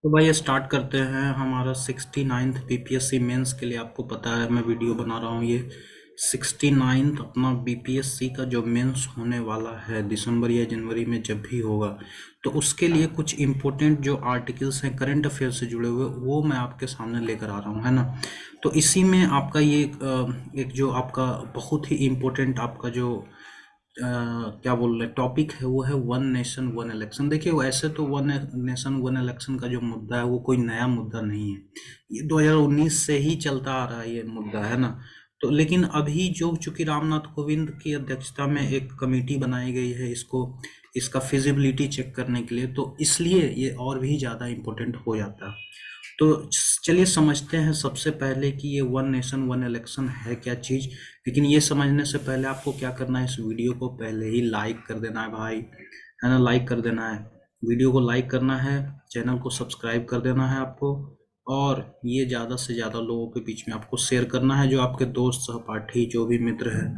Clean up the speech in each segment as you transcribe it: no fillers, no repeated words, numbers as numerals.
तो भाई स्टार्ट करते हैं हमारा 69th बीपीएससी मेंस के लिए। आपको पता है मैं वीडियो बना रहा हूँ ये 69th अपना बीपीएससी का जो मेंस होने वाला है दिसंबर या जनवरी में जब भी होगा, तो उसके लिए कुछ इम्पोर्टेंट जो आर्टिकल्स हैं करंट अफेयर से जुड़े हुए वो मैं आपके सामने लेकर आ रहा हूँ, है ना। तो इसी में आपका ये एक जो आपका बहुत ही इम्पोर्टेंट आपका जो क्या बोल रहे टॉपिक है वो है वन नेशन वन इलेक्शन। देखिए वैसे तो वन नेशन वन इलेक्शन का जो मुद्दा है वो कोई नया मुद्दा नहीं है, ये 2019 से ही चलता आ रहा है ये मुद्दा, है ना। तो लेकिन अभी जो चूंकि रामनाथ कोविंद की अध्यक्षता में एक कमेटी बनाई गई है इसको इसका फिजिबिलिटी चेक करने के लिए, तो इसलिए ये और भी ज़्यादा इम्पोर्टेंट हो जाता है। तो चलिए समझते हैं सबसे पहले कि ये वन नेशन वन इलेक्शन है क्या चीज़। लेकिन ये समझने से पहले आपको क्या करना है, इस वीडियो को पहले ही लाइक कर देना है भाई, है ना। लाइक कर देना है, वीडियो को लाइक करना है, चैनल को सब्सक्राइब कर देना है आपको, और ये ज़्यादा से ज़्यादा लोगों के बीच में आपको शेयर करना है, जो आपके दोस्त सहपाठी जो भी मित्र हैं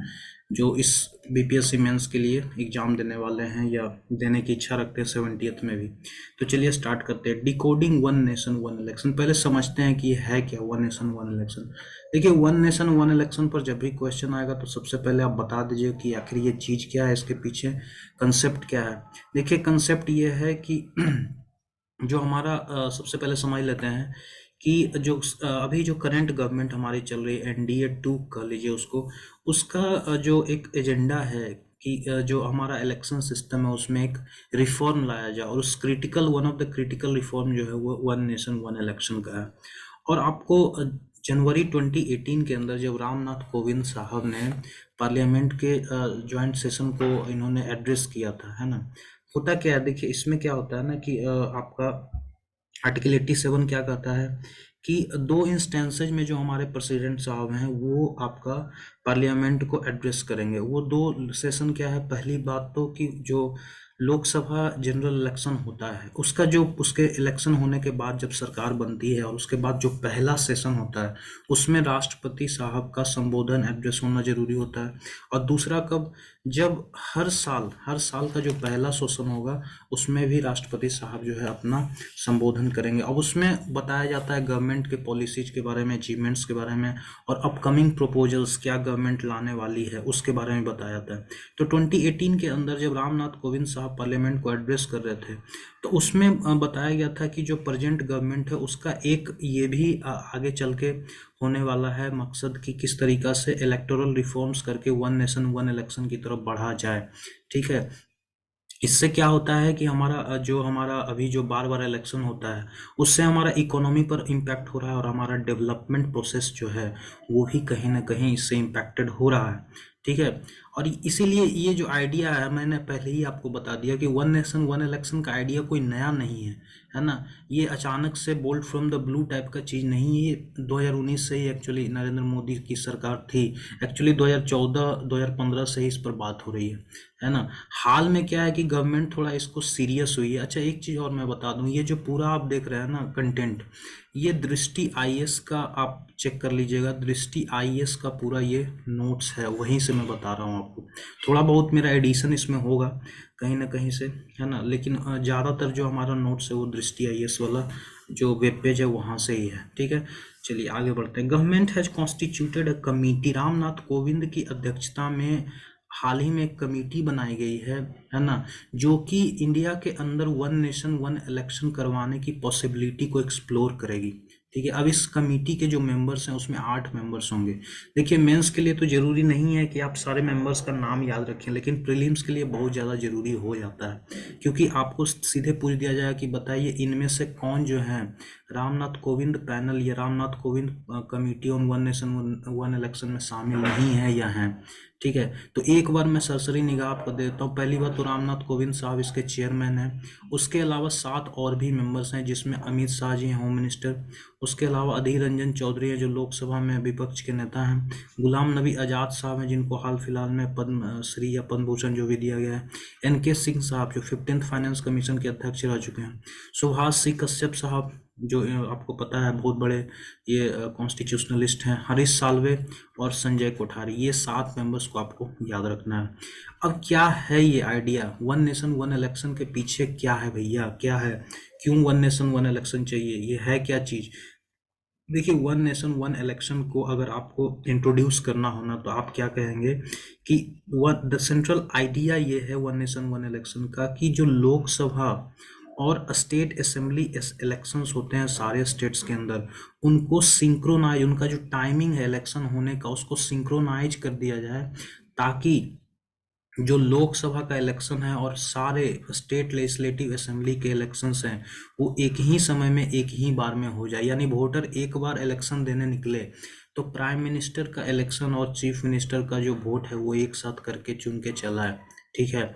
जो इस बीपीएससी मेंस के लिए एग्जाम देने वाले हैं या देने की इच्छा रखते हैं 70th में भी। तो चलिए स्टार्ट करते हैं decoding one nation one election. पहले समझते हैं कि ये है क्या वन नेशन वन इलेक्शन। देखिए वन नेशन वन इलेक्शन पर जब भी क्वेश्चन आएगा तो सबसे पहले आप बता दीजिए कि आखिर ये चीज़ क्या है, इसके पीछे कंसेप्ट क्या है। देखिए कंसेप्ट ये है कि जो हमारा सबसे पहले समझ लेते हैं कि जो अभी जो करंट गवर्नमेंट हमारी चल रही है एनडीए टू कह लीजिए उसको, उसका जो एक एजेंडा है कि जो हमारा इलेक्शन सिस्टम है उसमें एक रिफॉर्म लाया जाए, और उस critical one of the critical reform जो है वो वन नेशन वन इलेक्शन का है। और आपको जनवरी 2018 के अंदर जब रामनाथ कोविंद साहब ने पार्लियामेंट के जॉइंट सेशन को इन्होंने एड्रेस किया था, है ना। होता क्या है, देखिए इसमें क्या होता है ना कि आपका आर्टिकल 87 क्या कहता है कि दो इंस्टेंसेज में जो हमारे प्रेसिडेंट साहब हैं वो आपका पार्लियामेंट को एड्रेस करेंगे। वो दो सेशन क्या है, पहली बात तो कि जो लोकसभा जनरल इलेक्शन होता है उसका जो उसके इलेक्शन होने के बाद जब सरकार बनती है और उसके बाद जो पहला सेशन होता है उसमें राष्ट्रपति साहब का संबोधन एड्रेस होना जरूरी होता है। और दूसरा कब, जब हर साल का जो पहला सेशन होगा उसमें भी राष्ट्रपति साहब जो है अपना संबोधन करेंगे। अब उसमें बताया जाता है गवर्नमेंट के पॉलिसीज के बारे में, अचीवमेंट्स के बारे में, और अपकमिंग प्रोपोजल्स क्या गवर्नमेंट लाने वाली है उसके बारे में बताया जाता है। तो 2018 के अंदर जब रामनाथ कोविंद साहब पार्लियामेंट को एड्रेस कर रहे थे तो उसमें बताया गया था कि जो प्रेजेंट गवर्नमेंट है उसका एक ये भी आगे चल के होने वाला है मकसद कि किस तरीका से इलेक्टोरल रिफॉर्म्स करके वन नेशन वन इलेक्शन की तरफ बढ़ा जाए। ठीक है, इससे क्या होता है कि हमारा जो हमारा अभी जो बार बार इलेक्शन होता है उससे हमारा इकोनॉमी पर इम्पैक्ट हो रहा है, और हमारा डेवलपमेंट प्रोसेस जो है वो भी कहीं ना कहीं इससे इम्पैक्टेड हो रहा है। ठीक है, और इसीलिए ये जो आइडिया है मैंने पहले ही आपको बता दिया कि वन नेशन वन इलेक्शन का आइडिया कोई नया नहीं है ना। ये अचानक से bolt from the blue type का चीज़ नहीं है, ये 2019 से ही एक्चुअली नरेंद्र मोदी की सरकार थी, एक्चुअली 2014 2015 से ही इस पर बात हो रही है ना। हाल में क्या है कि गवर्नमेंट थोड़ा इसको सीरियस हुई है। अच्छा एक चीज़ और मैं बता दूं, ये जो पूरा आप देख रहे हैं ना कंटेंट, ये दृष्टि आईएएस का आप चेक कर लीजिएगा, दृष्टि आईएएस का पूरा ये नोट्स है, वहीं से मैं बता रहा हूँ आपको। थोड़ा बहुत मेरा एडिशन इसमें होगा कहीं ना कहीं से, है ना, लेकिन ज़्यादातर जो हमारा नोट्स है वो दृष्टि आईएएस वाला जो वेब पेज है वहाँ से ही है। ठीक है, चलिए आगे बढ़ते हैं। Government has constituted a committee, Ramnath Kovind की अध्यक्षता में हाल ही में एक कमेटी बनाई गई है ना, जो कि इंडिया के अंदर वन नेशन वन इलेक्शन करवाने की पॉसिबिलिटी को एक्सप्लोर करेगी। ठीक है, अब इस कमेटी के जो मेंबर्स हैं उसमें 8 मेंबर्स होंगे। देखिए मेंस के लिए तो जरूरी नहीं है कि आप सारे मेंबर्स का नाम याद रखें, लेकिन प्रीलिम्स के लिए बहुत ज़्यादा जरूरी हो जाता है, क्योंकि आपको सीधे पूछ दिया जाएगा कि बताइए इनमें से कौन जो है रामनाथ कोविंद पैनल या Ramnath Kovind committee on one nation one election में शामिल नहीं है या हैं। ठीक है, तो एक बार मैं सरसरी निगाह आपको देता हूँ। पहली बात तो रामनाथ कोविंद साहब इसके चेयरमैन हैं, उसके अलावा 7 और भी मेंबर्स हैं जिसमें अमित शाह जी हैं होम मिनिस्टर, उसके अलावा अधीर रंजन चौधरी हैं जो लोकसभा में विपक्ष के नेता हैं, गुलाम नबी आज़ाद साहब हैं जिनको हाल फिलहाल में पद्म श्री या पद्म भूषण जो भी दिया गया है, एनके सिंह साहब जो 15th फाइनेंस कमीशन के अध्यक्ष रह चुके हैं, सुभाष सी कश्यप साहब जो आपको पता है बहुत बड़े ये कॉन्स्टिट्यूशनलिस्ट हैं, हरीश साल्वे और संजय कोठारी, ये 7 मेंबर्स को आपको याद रखना है। अब क्या है ये idea one nation one election के पीछे, क्या है भैया, क्या है, क्यों वन नेशन वन इलेक्शन चाहिए, ये है क्या चीज? देखिए, वन नेशन वन इलेक्शन को अगर आपको इंट्रोड्यूस करना हो ना, तो आप क्या कहेंगे कि वन द सेंट्रल आइडिया ये है वन नेशन वन इलेक्शन का, कि जो लोकसभा और स्टेट असेंबली इलेक्शंस होते हैं सारे स्टेट्स के अंदर, उनको सिंक्रोनाइज, उनका जो टाइमिंग है इलेक्शन होने का उसको सिंक्रोनाइज कर दिया जाए, ताकि जो लोकसभा का इलेक्शन है और सारे स्टेट लेजिस्लेटिव असेंबली के इलेक्शंस हैं वो एक ही समय में एक ही बार में हो जाए। यानी वोटर एक बार इलेक्शन देने निकले तो प्राइम मिनिस्टर का इलेक्शन और चीफ मिनिस्टर का जो वोट है वो एक साथ करके चुन के चला है। ठीक है,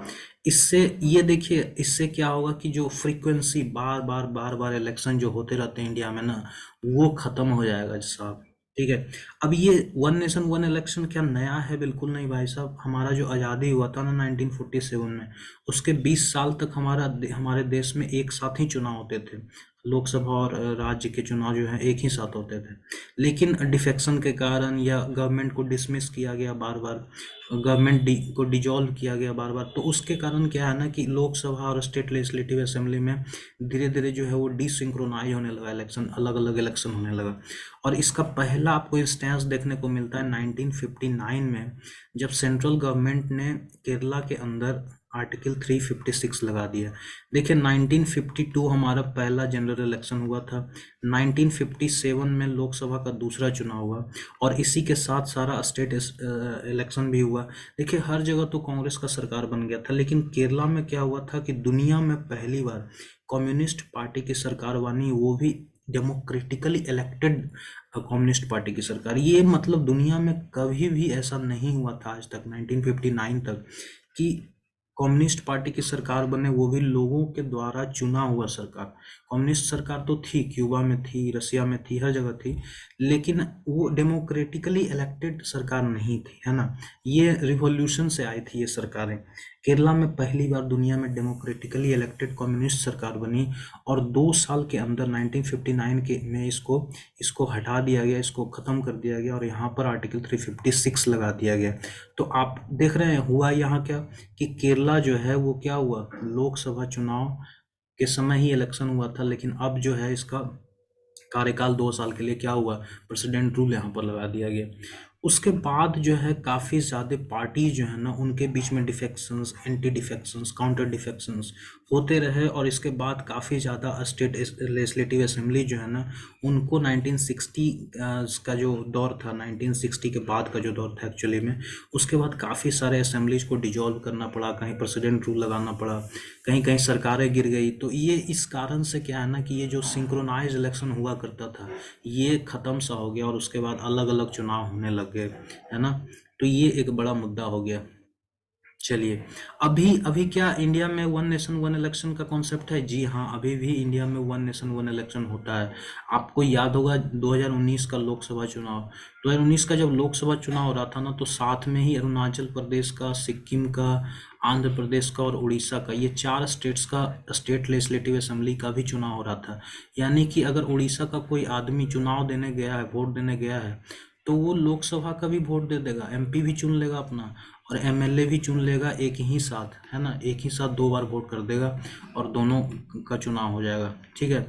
इससे ये देखिए, इससे क्या होगा कि जो फ्रीक्वेंसी बार बार इलेक्शन जो होते रहते हैं इंडिया में ना, वो खत्म हो जाएगा साहब। ठीक है, अब ये वन नेशन वन इलेक्शन क्या नया है? बिल्कुल नहीं भाई साहब। हमारा जो आज़ादी हुआ था ना 1947 में, उसके 20 साल तक हमारे देश में एक साथ ही चुनाव होते थे, लोकसभा और राज्य के चुनाव जो है एक ही साथ होते थे। लेकिन डिफेक्शन के कारण या गवर्नमेंट को डिसमिस किया गया बार बार, गवर्नमेंट को डिजॉल्व किया गया बार बार, तो उसके कारण क्या है ना कि लोकसभा और स्टेट लेजिस्लेटिव असेंबली में धीरे धीरे जो है वो डिसिंक्रोनाइज होने लगा, इलेक्शन अलग अलग इलेक्शन होने लगा। और इसका पहला आपको इंस्टेंस देखने को मिलता है 1959 में, जब सेंट्रल गवर्नमेंट ने केरला के अंदर आर्टिकल 356 लगा दिया। देखिए 1952 हमारा पहला जनरल इलेक्शन हुआ था, 1957 में लोकसभा का दूसरा चुनाव हुआ, और इसी के साथ सारा स्टेट इलेक्शन भी हुआ। देखिए हर जगह तो कांग्रेस का सरकार बन गया था, लेकिन केरला में क्या हुआ था कि दुनिया में पहली बार कम्युनिस्ट पार्टी की सरकार बनी, वो भी डेमोक्रेटिकली इलेक्टेड कम्युनिस्ट पार्टी की सरकार। ये मतलब दुनिया में कभी भी ऐसा नहीं हुआ था आज तक, 1959 तक, कि कम्युनिस्ट पार्टी की सरकार बने, वो भी लोगों के द्वारा चुना हुआ सरकार। कम्युनिस्ट सरकार तो थी, क्यूबा में थी, रसिया में थी, हर जगह थी, लेकिन वो डेमोक्रेटिकली इलेक्टेड सरकार नहीं थी, है ना। ये रिवॉल्यूशन से आई थी ये सरकारें। केरला में पहली बार दुनिया में डेमोक्रेटिकली इलेक्टेड कम्युनिस्ट सरकार बनी, और 2 साल के अंदर 1959 के में इसको हटा दिया गया, इसको ख़त्म कर दिया गया, और यहाँ पर आर्टिकल 356 लगा दिया गया। तो आप देख रहे हैं हुआ यहाँ क्या, कि केरला जो है वो क्या हुआ, लोकसभा चुनाव के समय ही इलेक्शन हुआ था, लेकिन अब जो है इसका कार्यकाल 2 साल के लिए क्या हुआ, प्रेसिडेंट रूल यहाँ पर लगा दिया गया। उसके बाद जो है काफ़ी ज़्यादा पार्टी जो है ना, उनके बीच में defections, anti defections, counter defections होते रहे, और इसके बाद काफ़ी ज़्यादा स्टेट लेजिस्लेटिव असेंबली जो है ना, उनको 1960 का जो दौर था, 1960 के बाद का जो दौर था एक्चुअली में, उसके बाद काफ़ी सारे असेंबलीज को डिजॉल्व करना पड़ा, कहीं प्रेसिडेंट रूल लगाना पड़ा, कहीं कहीं सरकारें गिर गई। तो ये इस कारण से क्या है ना कि ये जो सिंक्रोनाइज इलेक्शन हुआ करता था ये ख़त्म सा हो गया, और उसके बाद अलग अलग चुनाव होने लग गए, है ना। तो ये एक बड़ा मुद्दा हो गया। चलिए, अभी अभी क्या इंडिया में वन नेशन वन इलेक्शन का कॉन्सेप्ट है? जी हाँ, अभी भी इंडिया में वन नेशन वन इलेक्शन होता है। आपको याद होगा 2019 का लोकसभा चुनाव, 2019 का जब लोकसभा चुनाव हो रहा था ना, तो साथ में ही अरुणाचल प्रदेश का, सिक्किम का, आंध्र प्रदेश का और उड़ीसा का, ये 4 स्टेट्स का स्टेट लेजिस्लेटिव असेंबली का भी चुनाव हो रहा था। यानी कि अगर उड़ीसा का कोई आदमी चुनाव देने गया है, वोट देने गया है, तो वो लोकसभा का भी वोट दे देगा, एमपी भी चुन लेगा अपना, और एमएलए भी चुन लेगा एक ही साथ, है ना, एक ही साथ 2 बार वोट कर देगा, और दोनों का चुनाव हो जाएगा। ठीक है,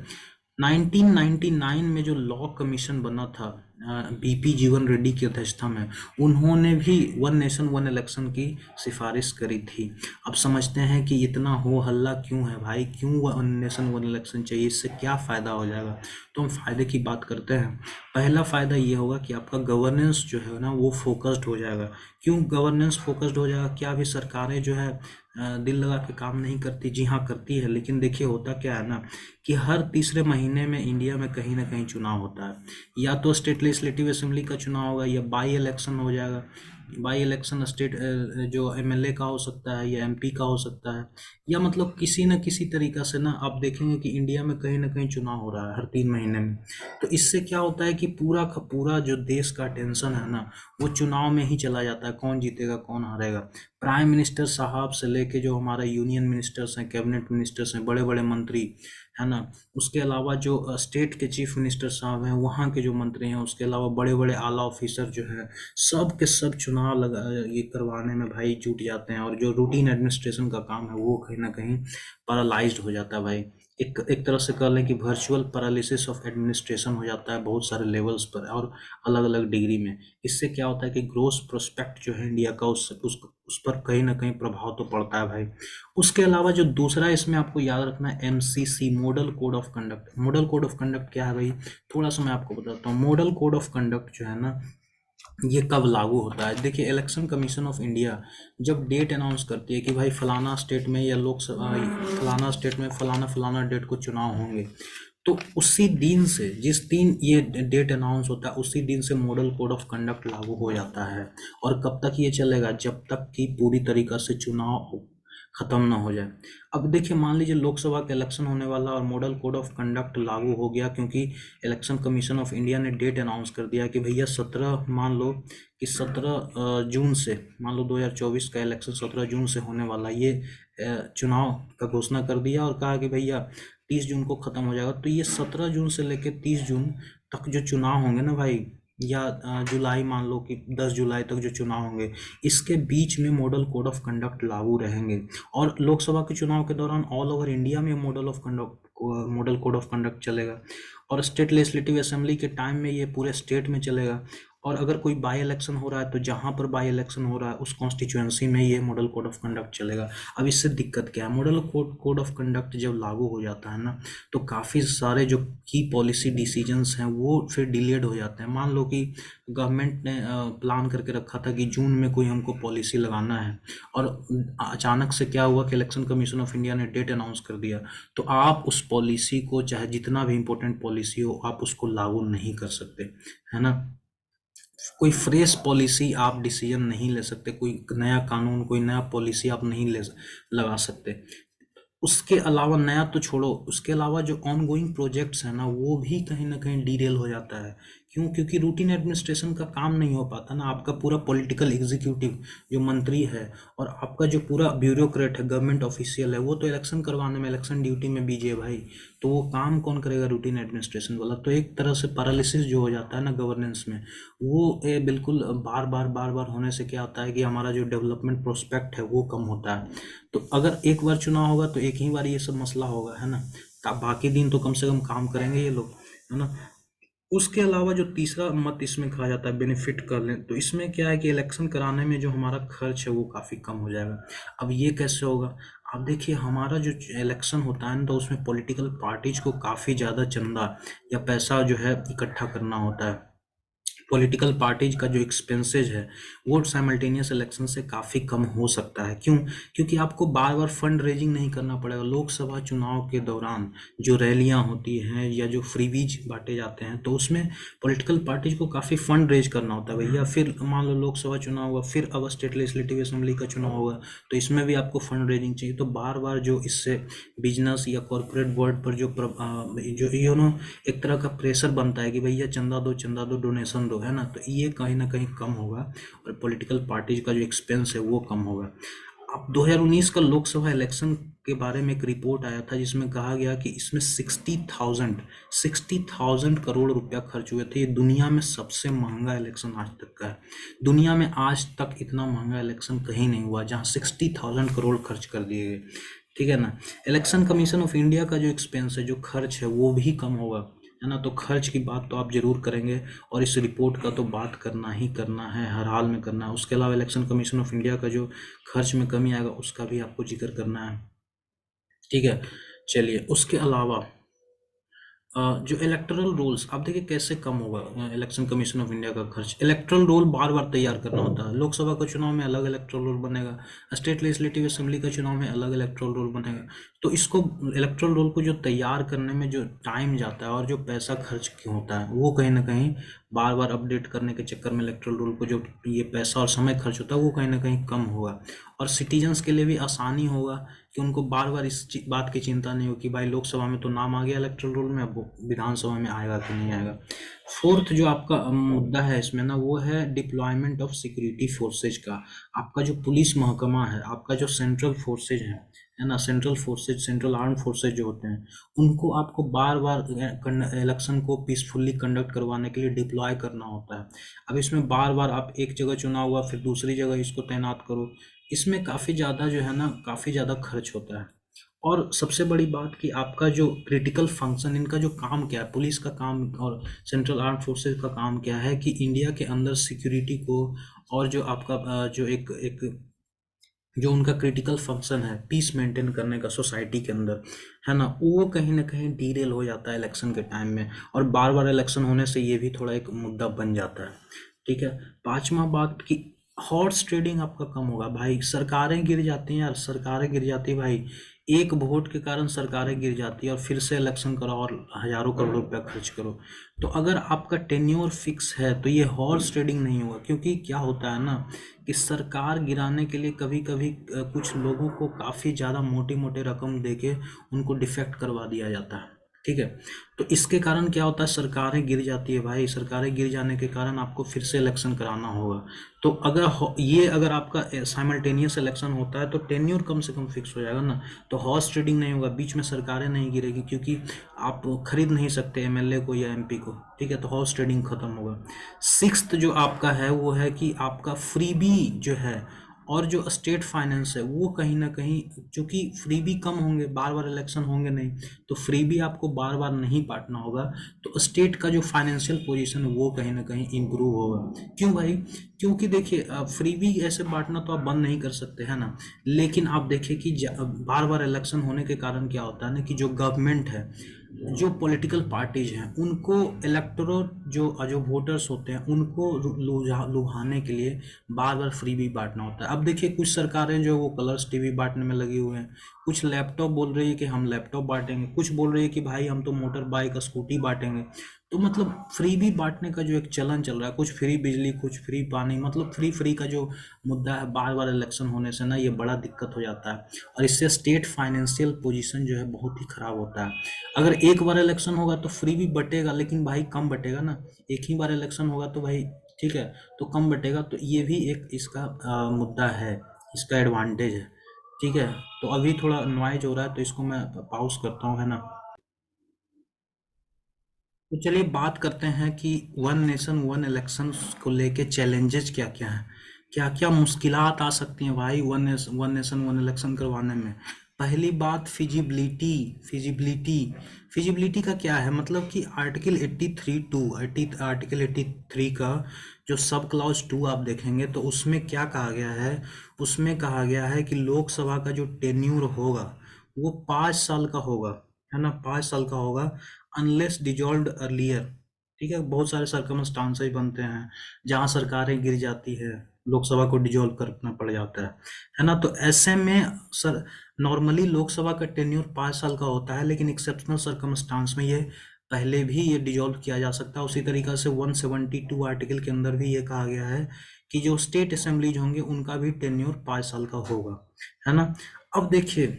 1999 में जो लॉ कमीशन बना था बीपी जीवन रेड्डी की अध्यक्षता में, उन्होंने भी वन नेशन वन इलेक्शन की सिफारिश करी थी। अब समझते हैं कि इतना हो हल्ला क्यों है भाई, क्यों वन नेशन वन इलेक्शन चाहिए, इससे क्या फ़ायदा हो जाएगा? तो हम फ़ायदे की बात करते हैं। पहला फ़ायदा ये होगा कि आपका गवर्नेंस जो है ना वो फोकस्ड हो जाएगा। क्यों गवर्नेंस फोकस्ड हो जाएगा? क्या अभी सरकारें जो है दिल लगा के काम नहीं करती? जी हाँ करती है, लेकिन देखिए होता क्या है ना कि हर तीसरे महीने में इंडिया में कहीं ना कहीं चुनाव होता है, या तो स्टेट लेजिस्लेटिव असेंबली का चुनाव होगा, या बाई इलेक्शन हो जाएगा। बाई इलेक्शन स्टेट जो एमएलए का हो सकता है या एमपी का हो सकता है, या मतलब किसी न किसी तरीका से ना आप देखेंगे कि इंडिया में कहीं ना कहीं चुनाव हो रहा है हर 3 महीने में। तो इससे क्या होता है कि पूरा का पूरा जो देश का टेंशन है ना, वो चुनाव में ही चला जाता है, कौन जीतेगा कौन हारेगा। प्राइम मिनिस्टर साहब से लेके जो हमारा यूनियन मिनिस्टर्स हैं, कैबिनेट मिनिस्टर्स हैं, बड़े बड़े मंत्री है ना, उसके अलावा जो स्टेट के चीफ मिनिस्टर साहब हैं, वहाँ के जो मंत्री हैं, उसके अलावा बड़े बड़े आला ऑफिसर जो हैं, सब के सब चुनाव लगा ये करवाने में भाई जुट जाते हैं, और जो रूटीन एडमिनिस्ट्रेशन का काम है वो कहीं ना कहीं पैरालाइज्ड हो जाता है भाई। एक एक तरह से कह लें कि वर्चुअल पैरालिसिस ऑफ एडमिनिस्ट्रेशन हो जाता है बहुत सारे लेवल्स पर और अलग अलग डिग्री में। इससे क्या होता है कि ग्रोस प्रोस्पेक्ट जो है इंडिया का उस पर कहीं ना कहीं प्रभाव तो पड़ता है भाई। उसके अलावा जो दूसरा इसमें आपको याद रखना है, MCC, model code of conduct. Model code of conduct क्या है भाई, थोड़ा सा मैं आपको बताता हूँ। मॉडल कोड ऑफ कंडक्ट जो है ना, ये कब लागू होता है, देखिए इलेक्शन कमीशन ऑफ इंडिया जब डेट अनाउंस करती है कि भाई फलाना स्टेट में या लोकसभा फलाना स्टेट में फलाना फलाना डेट को चुनाव होंगे, तो उसी दिन से, जिस दिन ये डेट अनाउंस होता है, उसी दिन से मॉडल कोड ऑफ कंडक्ट लागू हो जाता है। और कब तक ये चलेगा, जब तक कि पूरी तरीका से चुनाव खत्म ना हो जाए। अब देखिए मान लीजिए लोकसभा का इलेक्शन होने वाला और मॉडल कोड ऑफ कंडक्ट लागू हो गया, क्योंकि इलेक्शन कमीशन ऑफ इंडिया ने डेट अनाउंस कर दिया कि भैया 17, मान लो कि 17 जून से, मान लो 2024 का इलेक्शन 17 जून से होने वाला, ये चुनाव का घोषणा कर दिया और कहा कि भैया 30 जून को ख़त्म हो जाएगा। तो ये 17 जून से लेकर 30 जून तक जो चुनाव होंगे ना भाई, या जुलाई, मान लो कि 10 जुलाई तक जो चुनाव होंगे, इसके बीच में मॉडल कोड ऑफ कंडक्ट लागू रहेंगे। और लोकसभा के चुनाव के दौरान ऑल ओवर इंडिया में मॉडल कोड ऑफ कंडक्ट चलेगा, और स्टेट लेजिस्लेटिव असेंबली के टाइम में ये पूरे स्टेट में चलेगा। और अगर कोई बाई इलेक्शन हो रहा है तो जहाँ पर बाई इलेक्शन हो रहा है उस कॉन्स्टिट्यूएंसी में ये मॉडल कोड ऑफ कंडक्ट चलेगा। अब इससे दिक्कत क्या है, मॉडल कोड ऑफ कंडक्ट जब लागू हो जाता है ना, तो काफ़ी सारे जो की पॉलिसी डिसीजंस हैं वो फिर डिलेड हो जाते हैं। मान लो कि गवर्नमेंट ने प्लान करके रखा था कि जून में कोई हमको पॉलिसी लगाना है, और अचानक से क्या हुआ कि इलेक्शन कमीशन ऑफ इंडिया ने डेट अनाउंस कर दिया, तो आप उस पॉलिसी को, चाहे जितना भी इम्पोर्टेंट पॉलिसी हो, आप उसको लागू नहीं कर सकते, है ना। कोई फ्रेश पॉलिसी आप डिसीजन नहीं ले सकते, कोई नया कानून, कोई नया पॉलिसी आप नहीं ले लगा सकते। उसके अलावा नया तो छोड़ो, उसके अलावा जो ऑनगोइंग प्रोजेक्ट्स हैं ना, वो भी कहीं ना कहीं डीरेल हो जाता है। क्यों, क्योंकि रूटीन एडमिनिस्ट्रेशन का काम नहीं हो पाता ना। आपका पूरा पॉलिटिकल एग्जीक्यूटिव जो मंत्री है, और आपका जो पूरा ब्यूरोक्रेट है, गवर्नमेंट ऑफिशियल है, वो तो इलेक्शन करवाने में, इलेक्शन ड्यूटी में बिजी है भाई। तो वो काम कौन करेगा, रूटीन एडमिनिस्ट्रेशन वाला। तो एक तरह से पैरालिसिस जो हो जाता है ना गवर्नेंस में, वो बिल्कुल बार बार बार बार होने से क्या होता है कि हमारा जो डेवलपमेंट प्रोस्पेक्ट है वो कम होता है। तो अगर एक बार चुनाव होगा तो एक ही बार ये सब मसला होगा, है ना। बाकी दिन तो कम से कम काम करेंगे ये लोग, है ना। उसके अलावा जो तीसरा मत इसमें कहा जाता है, बेनिफिट कर लें, तो इसमें क्या है कि इलेक्शन कराने में जो हमारा खर्च है वो काफ़ी कम हो जाएगा। अब ये कैसे होगा, आप देखिए हमारा जो इलेक्शन होता है ना, तो उसमें पॉलिटिकल पार्टीज को काफ़ी ज़्यादा चंदा या पैसा जो है इकट्ठा करना होता है। पॉलिटिकल पार्टीज का जो एक्सपेंसेज है वो साइमल्टेनियस इलेक्शन से काफ़ी कम हो सकता है। क्यों, क्योंकि आपको बार बार फंड रेजिंग नहीं करना पड़ेगा। लोकसभा चुनाव के दौरान जो रैलियां होती हैं या जो फ्रीबीज बांटे जाते हैं, तो उसमें पॉलिटिकल पार्टीज को काफ़ी फंड रेज करना होता है भैया। फिर मान लो लोकसभा चुनाव हुआ, फिर अब स्टेट लेजिस्लेटिव असेंबली का चुनाव होगा, तो इसमें भी आपको फंड रेजिंग चाहिए। तो बार बार जो इससे बिजनेस या कॉरपोरेट वर्ल्ड पर जो एक तरह का प्रेशर बनता है कि भैया चंदा दो, डोनेशन दो, है ना, तो ये कहीं ना कहीं कम होगा, और पॉलिटिकल पार्टीज का जो एक्सपेंस है वो कम होगा। अब 2019 का लोकसभा इलेक्शन के बारे में एक रिपोर्ट आया था जिसमें कहा गया कि इसमें 60,000 करोड़ रुपया खर्च हुए थे। ये दुनिया में सबसे महंगा इलेक्शन आज तक का है। दुनिया में आज तक इतना महंगा इलेक्शन कहीं नहीं हुआ जहां 60,000 करोड़ खर्च कर दिए गए, ठीक है ना। इलेक्शन कमीशन ऑफ इंडिया का जो एक्सपेंस है, जो खर्च है, वो भी कम होगा, है ना। तो खर्च की बात तो आप जरूर करेंगे, और इस रिपोर्ट का तो बात करना ही करना है, हर हाल में करना है। उसके अलावा इलेक्शन कमीशन ऑफ इंडिया का जो खर्च में कमी आएगा उसका भी आपको जिक्र करना है, ठीक है। चलिए, उसके अलावा जो इलेक्टोरल रोल्स, आप देखिए कैसे कम होगा इलेक्शन कमीशन ऑफ इंडिया का खर्च। इलेक्टोरल रोल बार बार तैयार करना होता है। लोकसभा का चुनाव में अलग इलेक्टोरल रोल बनेगा, स्टेट लेजिस्लेटिव असेंबली का चुनाव में अलग इलेक्टोरल रोल बनेगा। तो इसको, इलेक्टोरल रोल को जो तैयार करने में जो टाइम जाता है और जो पैसा खर्च होता है, वो कहीं ना कहीं बार बार अपडेट करने के चक्कर में इलेक्ट्रल रूल को जो ये पैसा और समय खर्च होता है वो कहीं ना कहीं कम होगा, और सिटीजन्स के लिए भी आसानी होगा कि उनको बार बार इस बात की चिंता नहीं हो कि भाई लोकसभा में तो नाम आ गया इलेक्ट्रल रूल में, अब वो विधानसभा में आएगा कि नहीं आएगा। फोर्थ जो आपका मुद्दा है इसमें ना, वो है डिप्लॉयमेंट ऑफ सिक्योरिटी फोर्सेज का। आपका जो पुलिस महकमा है, आपका जो सेंट्रल फोर्सेज है ना, central forces, central arm forces जो होते हैं, उनको आपको बार बार इलेक्शन को पीसफुली कंडक्ट करवाने के लिए डिप्लॉय करना होता है। अब इसमें बार बार आप एक जगह चुनाव हुआ फिर दूसरी जगह इसको तैनात करो, इसमें काफ़ी ज़्यादा जो है ना, काफ़ी ज़्यादा खर्च होता है। और सबसे बड़ी बात कि आपका जो क्रिटिकल फंक्शन, इनका जो काम क्या है, पुलिस का काम और सेंट्रल आर्म फोर्सेज का काम क्या है कि इंडिया के अंदर सिक्योरिटी को, और जो आपका जो एक एक जो उनका क्रिटिकल फंक्शन है पीस मेंटेन करने का सोसाइटी के अंदर, है ना, वो कहीं ना कहीं डीरेल हो जाता है इलेक्शन के टाइम में, और बार बार इलेक्शन होने से ये भी थोड़ा एक मुद्दा बन जाता है। ठीक है। पांचवा बात कि हॉर्स ट्रेडिंग आपका कम होगा भाई, सरकारें गिर जाती हैं यार, सरकारें गिर जाती है भाई, एक वोट के कारण सरकारें गिर जाती है और फिर से इलेक्शन करो और हजारों करोड़ रुपया खर्च करो। तो अगर आपका टेन्योर फिक्स है तो ये हॉर्स ट्रेडिंग नहीं होगा, क्योंकि क्या होता है ना कि सरकार गिराने के लिए कभी कभी कुछ लोगों को काफ़ी ज़्यादा मोटी मोटी रकम देके उनको डिफेक्ट करवा दिया जाता है। ठीक है। तो इसके कारण क्या होता है, सरकारें गिर जाती है भाई, सरकारें गिर जाने के कारण आपको फिर से इलेक्शन कराना होगा। तो अगर आपका साइमल्टेनियस इलेक्शन होता है तो टेन्योर कम से कम फिक्स हो जाएगा ना, तो हॉर्स ट्रेडिंग नहीं होगा, बीच में सरकारें नहीं गिरेगी, क्योंकि आप खरीद नहीं सकते एमएलए को या एमपी को। ठीक है, तो हॉर्स ट्रेडिंग खत्म होगा। सिक्स्थ जो आपका है वो है कि आपका फ्रीबी जो है और जो स्टेट फाइनेंस है वो कहीं ना कहीं, चूंकि फ्रीबी कम होंगे, बार बार इलेक्शन होंगे नहीं, तो फ्रीबी आपको बार बार नहीं बांटना होगा, तो स्टेट का जो फाइनेंशियल पोजीशन है वो कहीं ना कहीं इम्प्रूव होगा। क्यों भाई? क्योंकि देखिए फ्रीबी ऐसे बांटना तो आप बंद नहीं कर सकते है ना, लेकिन आप देखिए कि बार बार इलेक्शन होने के कारण क्या होता है ना कि जो गवर्नमेंट है, जो पॉलिटिकल पार्टीज हैं, उनको इलेक्टोरेट जो जो वोटर्स होते हैं उनको लुभाने के लिए बार बार फ्री भी बांटना होता है। अब देखिए कुछ सरकारें जो वो कलर्स टीवी बांटने में लगी हुए हैं, कुछ लैपटॉप बोल रही है कि हम लैपटॉप बांटेंगे, कुछ बोल रही है कि भाई हम तो मोटर बाइक स्कूटी बांटेंगे। तो मतलब फ्री भी बांटने का जो एक चलन चल रहा है, कुछ फ्री बिजली कुछ फ्री पानी, मतलब फ्री फ्री का जो मुद्दा है, बार बार इलेक्शन होने से ना ये बड़ा दिक्कत हो जाता है, और इससे स्टेट फाइनेंशियल पोजीशन जो है बहुत ही खराब होता है। अगर एक बार इलेक्शन होगा तो फ्री भी बटेगा, लेकिन भाई कम बटेगा ना, एक ही बार इलेक्शन होगा तो भाई ठीक है, तो कम बटेगा, तो ये भी एक इसका मुद्दा है, इसका एडवांटेज है। ठीक है। तो अभी थोड़ा नॉइज हो रहा है तो इसको मैं पॉज करता हूँ, है ना। तो चलिए बात करते हैं कि वन नेशन वन इलेक्शन को लेके चैलेंजेस क्या क्या हैं, क्या क्या मुश्किलात आ सकती हैं भाई वन नेशन वन इलेक्शन करवाने में। पहली बात फिजिबिलिटी। फिजिबिलिटी फिजिबिलिटी का क्या है, मतलब कि आर्टिकल 83 टू आर्टिकल 83 का जो सब क्लॉज 2 आप देखेंगे तो उसमें क्या कहा गया है, उसमें कहा गया है कि लोकसभा का जो टेन्यूर होगा वो 5 साल का होगा, है ना, 5 साल का होगा, अनलेस डिजॉल्व्ड अर्लियर। ठीक है, बहुत सारे सर्कमस्टांसेस बनते हैं जहां सरकारें गिर जाती है, लोकसभा को डिजॉल्व करना पड़ जाता है ना। तो ऐसे में सर नॉर्मली लोकसभा का टेन्योर 5 साल का होता है, लेकिन एक्सेप्शनल सर्कमस्टांस में ये पहले भी ये डिजॉल्व किया जा सकता है। उसी तरीका से 172 आर्टिकल के अंदर भी ये कहा गया है कि जो स्टेट असेंबलीज होंगे उनका भी टेन्योर 5 साल का होगा, है ना। अब देखिए,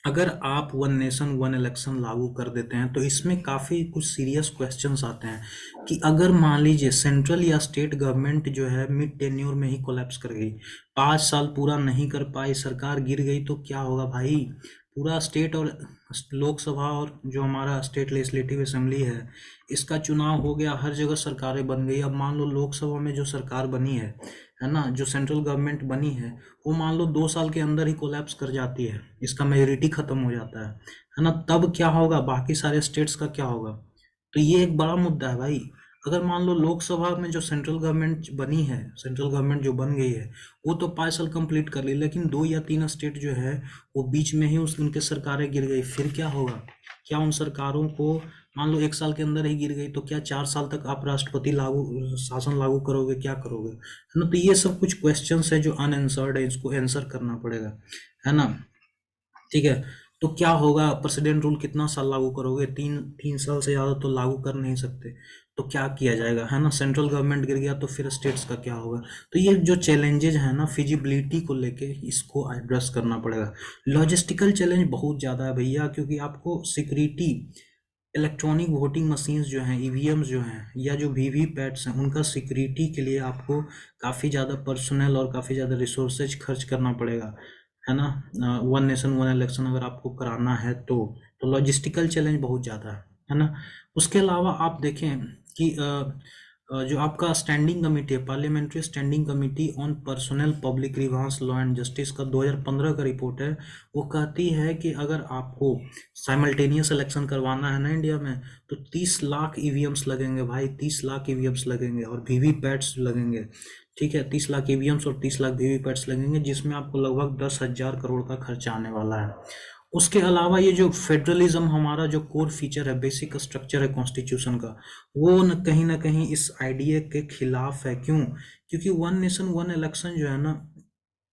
अगर आप वन नेशन वन इलेक्शन लागू कर देते हैं तो इसमें काफ़ी कुछ सीरियस क्वेश्चंस आते हैं कि अगर मान लीजिए सेंट्रल या स्टेट गवर्नमेंट जो है मिड टेन्योर में ही कोलैप्स कर गई, 5 साल पूरा नहीं कर पाई, सरकार गिर गई, तो क्या होगा भाई? पूरा स्टेट और लोकसभा और जो हमारा स्टेट लेजिस्लेटिव असेंबली है, इसका चुनाव हो गया, हर जगह सरकारें बन गई। अब मान लो लोकसभा में जो सरकार बनी है ना, जो सेंट्रल गवर्नमेंट बनी है, वो मान लो 2 साल के अंदर ही कोलैप्स कर जाती है, इसका मेजोरिटी खत्म हो जाता है ना, तब क्या होगा, बाकी सारे स्टेट्स का क्या होगा? तो ये एक बड़ा मुद्दा है भाई। अगर मान लो लोकसभा में जो सेंट्रल गवर्नमेंट बनी है, सेंट्रल गवर्नमेंट जो बन गई है, वो तो 5 साल कंप्लीट कर ली, लेकिन 2 या 3 स्टेट जो है वो बीच में ही उनके सरकारें गिर गई, फिर क्या होगा? क्या उन सरकारों को, मान लो 1 साल के अंदर ही गिर गई, तो क्या 4 साल तक आप राष्ट्रपति शासन लागू करोगे, क्या करोगे, है ना। तो ये सब कुछ क्वेश्चंस है जो अनआंसर्ड है, इसको आंसर करना पड़ेगा, है ना। ठीक है। तो क्या होगा, प्रेसिडेंट रूल कितना साल लागू करोगे? तीन तीन साल से ज़्यादा तो लागू कर नहीं सकते। तो क्या किया जाएगा, है ना? सेंट्रल गवर्नमेंट गिर गया तो फिर स्टेट्स का क्या होगा? तो ये जो चैलेंजेज है ना फिजिबिलिटी को लेके, इसको एड्रेस करना पड़ेगा। लॉजिस्टिकल चैलेंज बहुत ज़्यादा है भैया, क्योंकि आपको सिक्योरिटी, इलेक्ट्रॉनिक वोटिंग मशीन्स जो हैं, ईवीएम्स जो हैं, या जो वीवी पैट्स हैं, उनका सिक्योरिटी के लिए आपको काफ़ी ज़्यादा पर्सनल और काफ़ी ज़्यादा रिसोर्सेज खर्च करना पड़ेगा, है ना? वन नेशन वन इलेक्शन अगर आपको कराना है तो लॉजिस्टिकल चैलेंज बहुत ज़्यादा है ना? उसके अलावा आप देखें कि जो आपका स्टैंडिंग कमेटी है, parliamentary standing committee on personnel public grievance law and justice का 2015 का रिपोर्ट है। वो कहती है कि अगर आपको साइमल्टेनियस इलेक्शन करवाना है ना इंडिया में, तो 30 लाख ईवीएम्स लगेंगे भाई, 30 लाख ईवीएम्स लगेंगे और वीवी पैट्स लगेंगे। ठीक है, 30 लाख ईवीएम्स और 30 लाख वीवी पैट्स लगेंगे, जिसमें आपको लगभग 10,000 करोड़ का खर्चा आने वाला है। उसके अलावा ये जो फेडरलिज्म हमारा जो कोर फीचर है, बेसिक स्ट्रक्चर है कॉन्स्टिट्यूशन का, वो न कहीं इस आइडिया के खिलाफ है। क्यों? क्योंकि वन नेशन वन इलेक्शन जो है ना,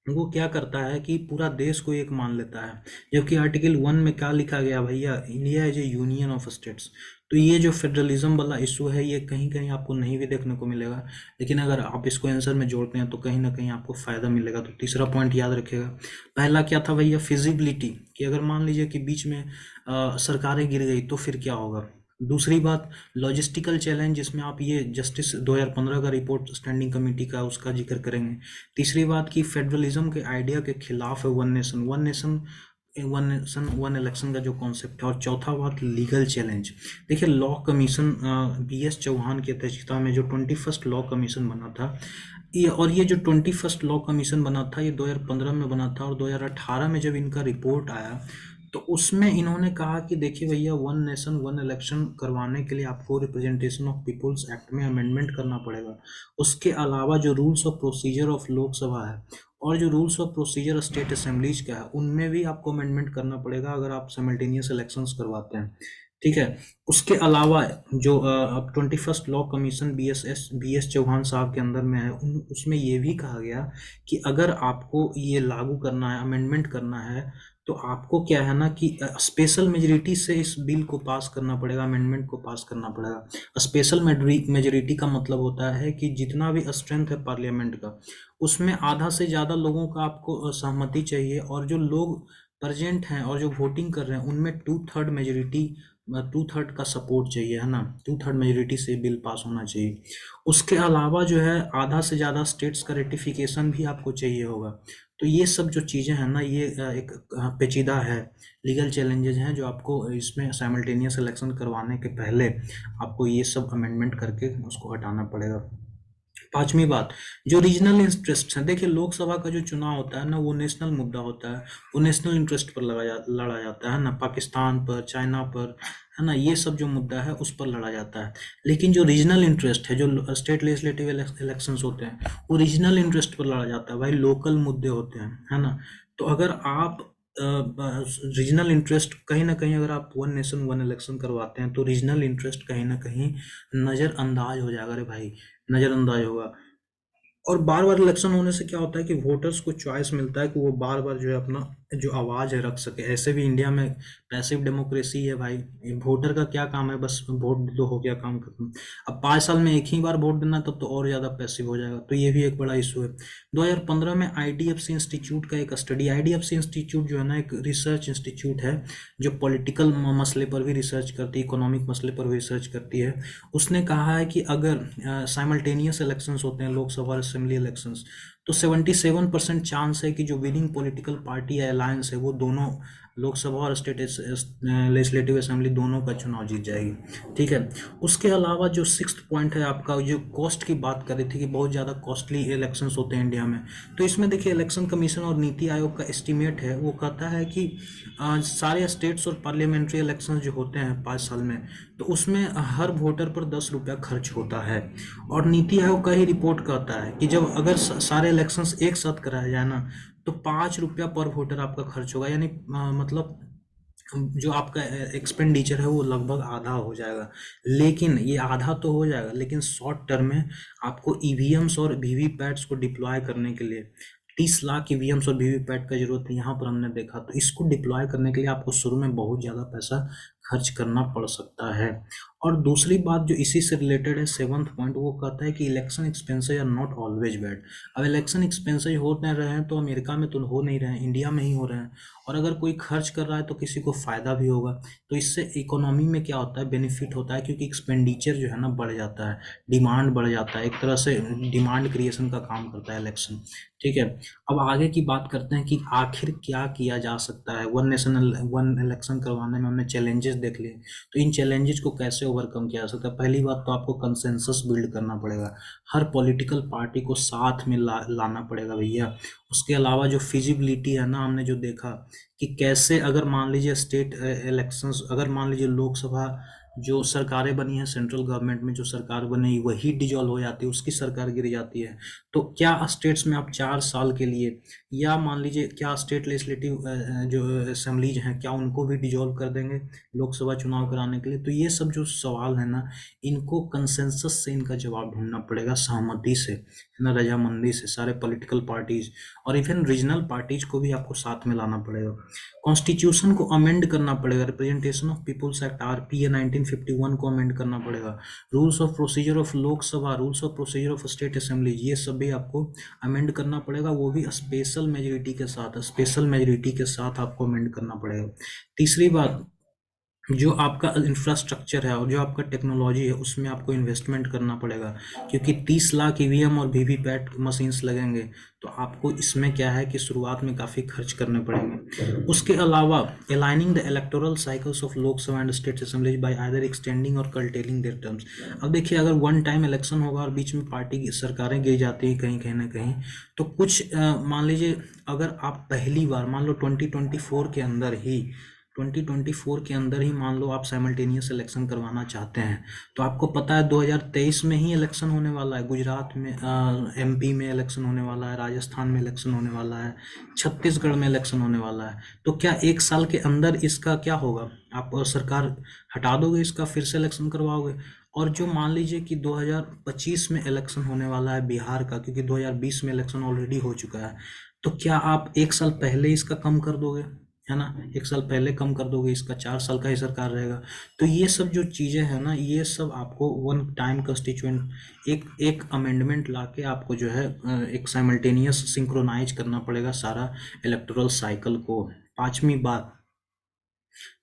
वो क्या करता है कि पूरा देश को एक मान लेता है। जबकि आर्टिकल 1 में क्या लिखा गया भैया, India is A union of states. तो ये जो फेडरलिज्म वाला इशू है, ये कहीं कहीं आपको नहीं भी देखने को मिलेगा, लेकिन अगर आप इसको आंसर में जोड़ते हैं तो कहीं ना कहीं आपको फायदा मिलेगा। तो तीसरा पॉइंट याद रखिएगा। पहला क्या था भैया, फिजिबिलिटी, कि अगर मान लीजिए कि बीच में सरकारें गिर गई तो फिर क्या होगा। दूसरी बात, लॉजिस्टिकल चैलेंज, जिसमें आप ये जस्टिस 2015 का रिपोर्ट स्टैंडिंग कमेटी का, उसका जिक्र करेंगे। तीसरी बात की फेडरलिज्म के आइडिया के खिलाफ है वन नेशन वन इलेक्शन का जो कॉन्सेप्ट है। और चौथा बात, लीगल चैलेंज। देखिए, लॉ कमीशन BS चौहान की अध्यक्षता में जो 21st लॉ कमीशन बना था, ये जो 21st लॉ कमीशन बना था, ये 2015 में बना था। और 2018 में जब इनका रिपोर्ट आया, तो उसमें इन्होंने कहा कि देखिए भैया, वन नेशन वन इलेक्शन करवाने के लिए आपको रिप्रेजेंटेशन ऑफ पीपुल्स एक्ट में अमेंडमेंट करना पड़ेगा। उसके अलावा जो rules of procedure of Lok Sabha है और जो rules of procedure state assemblies का है, उनमें भी आपको अमेंडमेंट करना पड़ेगा अगर आप साइमल्टेनियस इलेक्शंस करवाते हैं। ठीक है। उसके अलावा जो अब 21st law commission BS Chauhan साहब के अंदर में है, उसमें ये भी कहा गया कि अगर आपको ये लागू करना है, अमेंडमेंट करना है, तो आपको क्या है ना कि स्पेशल मेजोरिटी से इस बिल को पास करना पड़ेगा, अमेंडमेंट को पास करना पड़ेगा। स्पेशल मेजोरिटी का मतलब होता है कि जितना भी स्ट्रेंथ है पार्लियामेंट का, उसमें आधा से ज़्यादा लोगों का आपको सहमति चाहिए, और जो लोग प्रेजेंट हैं और जो वोटिंग कर रहे हैं, उनमें 2/3 का सपोर्ट चाहिए, है ना? 2/3 मेजोरिटी से बिल पास होना चाहिए। उसके अलावा जो है, आधा से ज़्यादा स्टेट्स का रेटिफिकेशन भी आपको चाहिए होगा। तो ये सब जो चीज़ें हैं ना, ये एक पेचीदा है, लीगल चैलेंजेस हैं, जो आपको इसमें साइमल्टेनियस इलेक्शन करवाने के पहले आपको ये सब अमेंडमेंट करके उसको हटाना पड़ेगा। पांचवी बात, जो रीजनल इंटरेस्ट है। देखिए, लोकसभा का जो चुनाव होता है ना, वो नेशनल मुद्दा होता है, वो नेशनल इंटरेस्ट पर लड़ा जाता है ना, पाकिस्तान पर, चाइना पर, है ना, ये सब जो मुद्दा है उस पर लड़ा जाता है। लेकिन जो रीजनल इंटरेस्ट है, जो स्टेट लेजिस्लेटिव इलेक्शंस होते हैं, वो रीजनल इंटरेस्ट पर लड़ा जाता है भाई, लोकल मुद्दे होते हैं, है ना? तो अगर आप रीजनल इंटरेस्ट कहीं ना कहीं, अगर आप वन नेशन वन इलेक्शन करवाते हैं, तो रीजनल इंटरेस्ट कहीं ना कहीं नज़रअंदाज हो जाएगा रे भाई, नज़रअंदाज होगा। और बार बार इलेक्शन होने से क्या होता है कि वोटर्स को चॉइस मिलता है कि वो बार बार जो है अपना जो आवाज़ है रख सके। ऐसे भी इंडिया में पैसिव डेमोक्रेसी है भाई, वोटर का क्या काम है, बस वोट दो, हो गया काम खत्म। अब 5 साल में एक ही बार वोट देना, तब तो और ज़्यादा पैसिव हो जाएगा। तो ये भी एक बड़ा इशू है। 2015 में IDFC इंस्टीट्यूट का एक स्टडी, IDFC इंस्टीट्यूट जो है ना, एक रिसर्च इंस्टीट्यूट है, जो पॉलिटिकल मसले पर भी रिसर्च करती है, इकोनॉमिक मसले पर भी रिसर्च करती है। उसने कहा है कि अगर साइमल्टेनियस इलेक्शंस होते हैं, लोकसभा और असेंबली इलेक्शंस, तो 77% चांस है कि जो विनिंग पॉलिटिकल पार्टी या अलायंस है, वो दोनों लोकसभा और स्टेट लेजिस्लेटिव असेंबली दोनों का चुनाव जीत जाएगी। ठीक है। उसके अलावा जो 6th पॉइंट है आपका, जो कॉस्ट की बात कर रही थी कि बहुत ज़्यादा कॉस्टली इलेक्शंस होते हैं इंडिया में, तो इसमें देखिए, इलेक्शन कमीशन और नीति आयोग का एस्टीमेट है, वो कहता है कि सारे स्टेट्स और पार्लियामेंट्री इलेक्शंस जो होते हैं 5 साल में, तो उसमें हर वोटर पर 10 रुपया खर्च होता है। और नीति आयोग का ही रिपोर्ट कहता है कि जब अगर सारे इलेक्शंस एक साथ कराए जाए ना, तो 5 रुपया पर वोटर आपका खर्च होगा, यानी मतलब जो आपका एक्सपेंडिचर है वो लगभग आधा हो जाएगा। लेकिन ये आधा तो हो जाएगा, लेकिन शॉर्ट टर्म में आपको ईवीएम्स और वीवीपैट्स को डिप्लॉय करने के लिए 30 लाख ईवीएम्स और वीवीपैट का जरूरत है। यहाँ पर हमने देखा, तो इसको डिप्लॉय करने के लिए आपको शुरू में बहुत ज़्यादा पैसा खर्च करना पड़ सकता है। और दूसरी बात जो इसी से रिलेटेड है, सेवंथ पॉइंट, वो कहता है कि election expenses are not always bad. अब इलेक्शन एक्सपेंसेस हो नहीं रहे हैं तो अमेरिका में तो हो नहीं रहे हैं, इंडिया में ही हो रहे हैं। और अगर कोई खर्च कर रहा है तो किसी को फायदा भी होगा। तो इससे इकोनॉमी में क्या होता है, बेनिफिट होता है, क्योंकि एक्सपेंडिचर जो है ना बढ़ जाता है, डिमांड बढ़ जाता है, एक तरह से डिमांड क्रिएशन का काम करता है इलेक्शन। ठीक है। अब आगे की बात करते हैं कि आखिर क्या किया जा सकता है। वन नेशन वन इलेक्शन करवाने में हमने चैलेंजेस देख लिए, तो इन चैलेंजेस को कैसे ओवरकम किया जा सकता है। पहली बात तो आपको कंसेंसस बिल्ड करना पड़ेगा, हर पॉलिटिकल पार्टी को साथ में लाना पड़ेगा भैया। उसके अलावा जो फिजिबिलिटी है ना, हमने जो देखा कि कैसे, अगर मान लीजिए स्टेट इलेक्शंस, अगर मान लीजिए लोकसभा जो सरकारें बनी हैं, सेंट्रल गवर्नमेंट में जो सरकार बनी वही डिजॉल्व हो जाती है, उसकी सरकार गिर जाती है, तो क्या स्टेट्स में आप 4 साल के लिए, या मान लीजिए क्या स्टेट लेजिस्लेटिव जो असेंबलीज हैं क्या उनको भी डिजॉल्व कर देंगे लोकसभा चुनाव कराने के लिए। तो ये सब जो सवाल है ना, इनको कंसेंसस से इनका जवाब ढूंढना पड़ेगा, सहमति से, है ना, रजामंदी से, सारे पॉलिटिकल पार्टीज और इवन रीजनल पार्टीज को भी आपको साथ में लाना पड़ेगा। कॉन्स्टिट्यूशन को अमेंड करना पड़ेगा, representation of people's act RPA 1951 को अमेंड करना पड़ेगा। Rules of procedure of Lok Sabha, rules of procedure of state assemblies, ये सब भी आपको अमेंड करना पड़ेगा, वो भी स्पेशल मेजोरिटी के साथ, स्पेशल मेजोरिटी के साथ आपको अमेंड करना पड़ेगा। तीसरी बात, जो आपका इंफ्रास्ट्रक्चर है और जो आपका टेक्नोलॉजी है उसमें आपको इन्वेस्टमेंट करना पड़ेगा, क्योंकि 30 लाख ईवीएम और वीवीपैट मशीन्स लगेंगे, तो आपको इसमें क्या है कि शुरुआत में काफ़ी खर्च करने पड़ेंगे। उसके अलावा aligning the electoral cycles of Lok Sabha and state assemblies by either extending और कर्टेलिंग देयर टर्म्स। अब देखिए, अगर वन टाइम इलेक्शन होगा और बीच में पार्टी की सरकारें गिर जाती है कहीं कहीं ना कहीं, तो कुछ मान लीजिए, अगर आप पहली बार मान लो 2024 के अंदर ही मान लो आप साइमल्टेनियस इलेक्शन करवाना चाहते हैं, तो आपको पता है 2023 में ही इलेक्शन होने वाला है, गुजरात में, एमपी में इलेक्शन होने वाला है, राजस्थान में इलेक्शन होने वाला है, छत्तीसगढ़ में इलेक्शन होने वाला है। तो क्या 1 साल के अंदर इसका क्या होगा, आप सरकार हटा दोगे, इसका फिर से इलेक्शन करवाओगे? और जो मान लीजिए कि 2025 में इलेक्शन होने वाला है बिहार का, क्योंकि 2020 में इलेक्शन ऑलरेडी हो चुका है, तो क्या आप 1 साल पहले इसका कम कर दोगे, है ना, 1 साल पहले कम कर दोगे, इसका 4 साल का ही सरकार रहेगा। तो ये सब जो चीज़ें हैं ना, ये सब आपको वन टाइम कंस्टिट्यूएंट एक एक अमेंडमेंट लाके आपको जो है एक साइमल्टेनियस सिंक्रोनाइज करना पड़ेगा सारा इलेक्टोरल साइकिल को। पांचवी बात,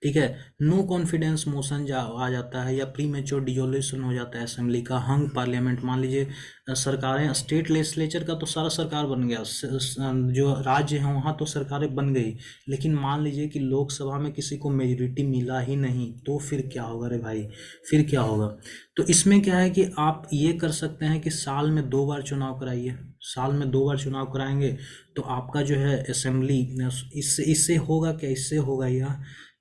ठीक है, नो कॉन्फिडेंस मोशन आ जाता है, या प्री मेच्योर डिजोल्यूशन हो जाता है असेंबली का, हंग पार्लियामेंट। मान लीजिए सरकारें, स्टेट लेजिस्लेचर का तो सारा सरकार बन गया, जो राज्य हैं वहाँ तो सरकारें बन गई, लेकिन मान लीजिए कि लोकसभा में किसी को मेजोरिटी मिला ही नहीं, तो फिर क्या होगा रे भाई, फिर क्या होगा? तो इसमें क्या है कि आप ये कर सकते हैं कि साल में 2 बार चुनाव कराइए, साल में 2 बार चुनाव कराएंगे तो आपका जो है असेंबली, इससे इससे होगा क्या, इससे होगा यह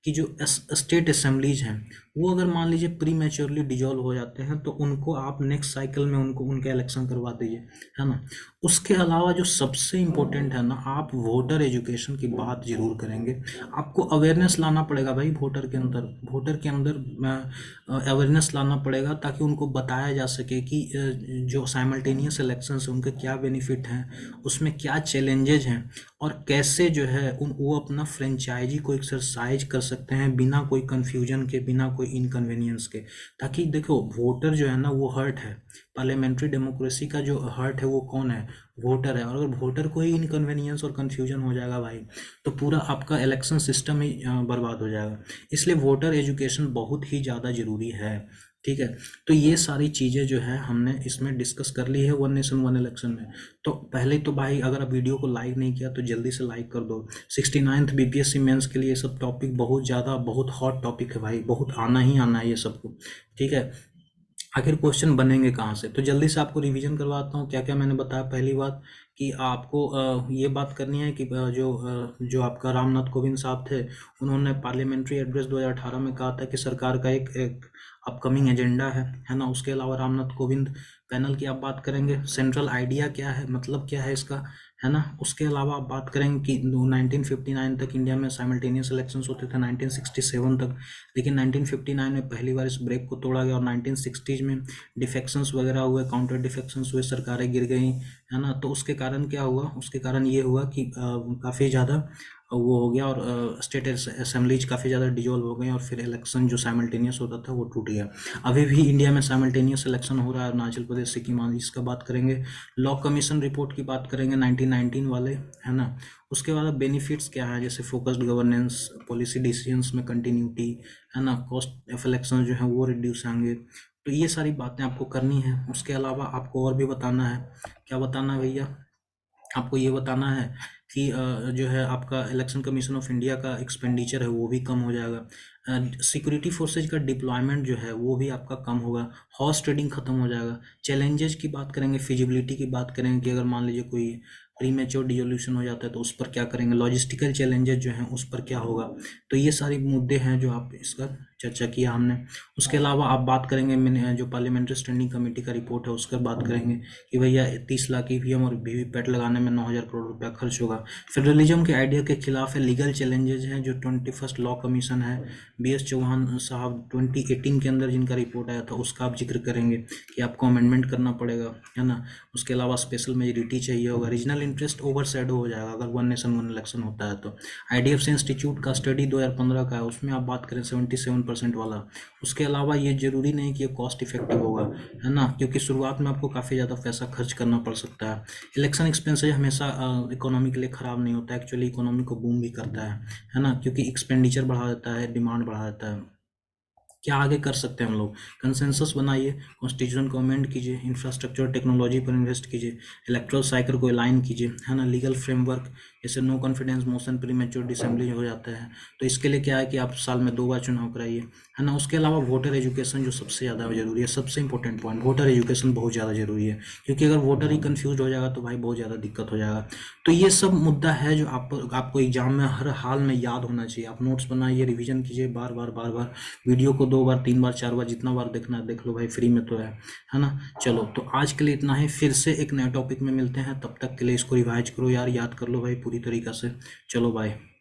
कि जो स्टेट असेंबलीज हैं वो अगर मान लीजिए प्री मैच्योरली डिजॉल्व हो जाते हैं, तो उनको आप नेक्स्ट साइकिल में उनको उनका इलेक्शन करवा दीजिए, है ना। उसके अलावा जो सबसे इम्पोर्टेंट है ना, आप वोटर एजुकेशन की बात जरूर करेंगे। आपको अवेयरनेस लाना पड़ेगा भाई, वोटर के अंदर अवेयरनेस लाना पड़ेगा, ताकि उनको बताया जा सके कि जो साइमल्टेनियस इलेक्शन है उनके क्या बेनिफिट हैं, उसमें क्या चैलेंजेज हैं, और कैसे जो है वो अपना फ्रेंचाइजी को एक्सरसाइज कर सकते हैं बिना कोई कन्फ्यूजन के, बिना कोई इनकन्वीनियंस के। ताकि देखो, वोटर जो है ना वो हर्ट है, पार्लियामेंट्री डेमोक्रेसी का जो हर्ट है वो कौन है, वोटर है। और अगर वोटर को ही इनकन्वीनियंस और कन्फ्यूजन हो जाएगा भाई, तो पूरा आपका इलेक्शन सिस्टम ही बर्बाद हो जाएगा। इसलिए वोटर एजुकेशन बहुत ही ज़्यादा ज़रूरी है, ठीक है। तो ये सारी चीज़ें जो है हमने इसमें डिस्कस कर ली है वन नेशन वन इलेक्शन में। तो पहले तो भाई, अगर आप वीडियो को लाइक नहीं किया तो जल्दी से लाइक कर दो। 69th बीपीएससी मेंस के लिए ये सब टॉपिक बहुत ज़्यादा, बहुत हॉट टॉपिक है भाई, बहुत आना ही आना है ये सबको, ठीक है। आखिर क्वेश्चन बनेंगे कहाँ से, तो जल्दी से आपको रिवीजन करवाता हूँ क्या क्या मैंने बताया। पहली बात कि आपको ये बात करनी है कि जो आपका रामनाथ कोविंद साहब थे, उन्होंने पार्लियामेंट्री एड्रेस 2018 में कहा था कि सरकार का एक अपकमिंग एजेंडा है ना। उसके अलावा रामनाथ कोविंद पैनल की आप बात करेंगे, सेंट्रल आइडिया क्या है, मतलब क्या है इसका, है ना। उसके अलावा आप बात करेंगे कि 1959 तक इंडिया में साइमल्टेनियस इलेक्शंस होते थे, 1967 तक, लेकिन 1959 में पहली बार इस ब्रेक को तोड़ा गया, और 1960s में डिफेक्शंस वगैरह हुए, काउंटर डिफेक्शंस हुए, सरकारें गिर गई, है ना। तो उसके कारण क्या हुआ, उसके कारण ये हुआ कि काफ़ी ज़्यादा वो हो गया, और स्टेट असेंबलीज काफ़ी ज़्यादा डिजोल्व हो गई, और फिर इलेक्शन जो साइमल्टेनियस होता था वो टूट गया। अभी भी इंडिया में साइमल्टेनियस इलेक्शन हो रहा है, अरुणाचल प्रदेश, सिक्किम आदि, इसका बात करेंगे। लॉ कमीशन रिपोर्ट की बात करेंगे 1919 वाले, है ना। उसके बाद बेनिफिट्स क्या है, जैसे फोकस्ड गवर्नेंस, पॉलिसी डिसीजंस में कंटिन्यूटी, है ना, कॉस्ट ऑफ इलेक्शन जो है वो रिड्यूस होंगे। तो ये सारी बातें आपको करनी है। उसके अलावा आपको और भी बताना है। क्या बताना है भैया? आपको ये बताना है कि जो है आपका इलेक्शन कमीशन ऑफ इंडिया का एक्सपेंडिचर है वो भी कम हो जाएगा। सिक्योरिटी फोर्सेज का डिप्लॉयमेंट जो है वो भी आपका कम होगा। हॉर्स ट्रेडिंग खत्म हो जाएगा। चैलेंजेस की बात करेंगे, फिजिबिलिटी की बात करेंगे कि अगर मान लीजिए कोई प्रीमेच्योर डिसोल्यूशन हो जाता है तो उस पर क्या करेंगे, लॉजिस्टिकल चैलेंजेस जो हैं उस पर क्या होगा। तो ये सारे मुद्दे हैं जो आप इसका चर्चा किया हमने। उसके अलावा आप बात करेंगे, मैंने जो पार्लियामेंट्री स्टैंडिंग कमेटी का रिपोर्ट है उसका बात करेंगे कि भैया 30 लाख ईवीएम और वीवीपैट लगाने में 9,000 करोड़ रुपया खर्च होगा। फेडरलिज्म के आइडिया के खिलाफ है। लीगल चैलेंजेस हैं, जो 21st लॉ कमीशन है, BS चौहान साहब 2018 के अंदर जिनका रिपोर्ट आया था उसका आप जिक्र करेंगे कि आपको अमेंडमेंट करना पड़ेगा, है ना। उसके अलावा स्पेशल मेजोरिटी चाहिए होगा। रीजनल इंटरेस्ट ओवर शेडो हो जाएगा अगर वन नेशन वन इलेक्शन होता है तो। IDFC इंस्टीट्यूट का स्टडी 2015 का है, उसमें आप बात करें 77% वाला। उसके अलावा ये जरूरी नहीं कि ये कॉस्ट इफेक्टिव होगा, है ना, क्योंकि शुरुआत में आपको काफ़ी ज़्यादा पैसा खर्च करना पड़ सकता है। इलेक्शन एक्सपेंसेज हमेशा इकोनॉमी के लिए ख़राब नहीं होता है, एक्चुअली इकोनॉमी को बूम भी करता है ना, क्योंकि एक्सपेंडिचर बढ़ा देता है, डिमांड बढ़ा देता है। क्या आगे कर सकते हैं हम लोग? कंसेंसस बनाइए, कॉन्स्टिट्यूशन को अमेंड कीजिए, इंफ्रास्ट्रक्चर टेक्नोलॉजी पर इन्वेस्ट कीजिए, इलेक्ट्रल साइकिल को अलाइन कीजिए, है ना, लीगल फ्रेमवर्क, जैसे no confidence motion premature disassembly हो जाता है तो इसके लिए क्या है कि आप साल में 2 बार चुनाव कराइए, है ना। उसके अलावा वोटर एजुकेशन जो सबसे ज़्यादा जरूरी है, सबसे इंपॉर्टेंट पॉइंट, वोटर एजुकेशन बहुत ज़्यादा जरूरी है, क्योंकि अगर वोटर ही कन्फ्यूज हो जाएगा तो भाई बहुत ज़्यादा दिक्कत हो जाएगा। तो ये सब मुद्दा है जो आपको एग्जाम में हर हाल में याद होना चाहिए। आप नोट्स बनाइए, रिवीजन कीजिए, बार बार बार बार, वीडियो को 2 बार 3 बार 4 बार जितना बार देखना है देख लो भाई, फ्री में तो है ना। चलो तो आज के लिए इतना ही, फिर से एक नए टॉपिक में मिलते हैं, तब तक के लिए इसको रिवाइज करो यार, याद कर लो भाई पूरी तरीक़ा से। चलो बाय।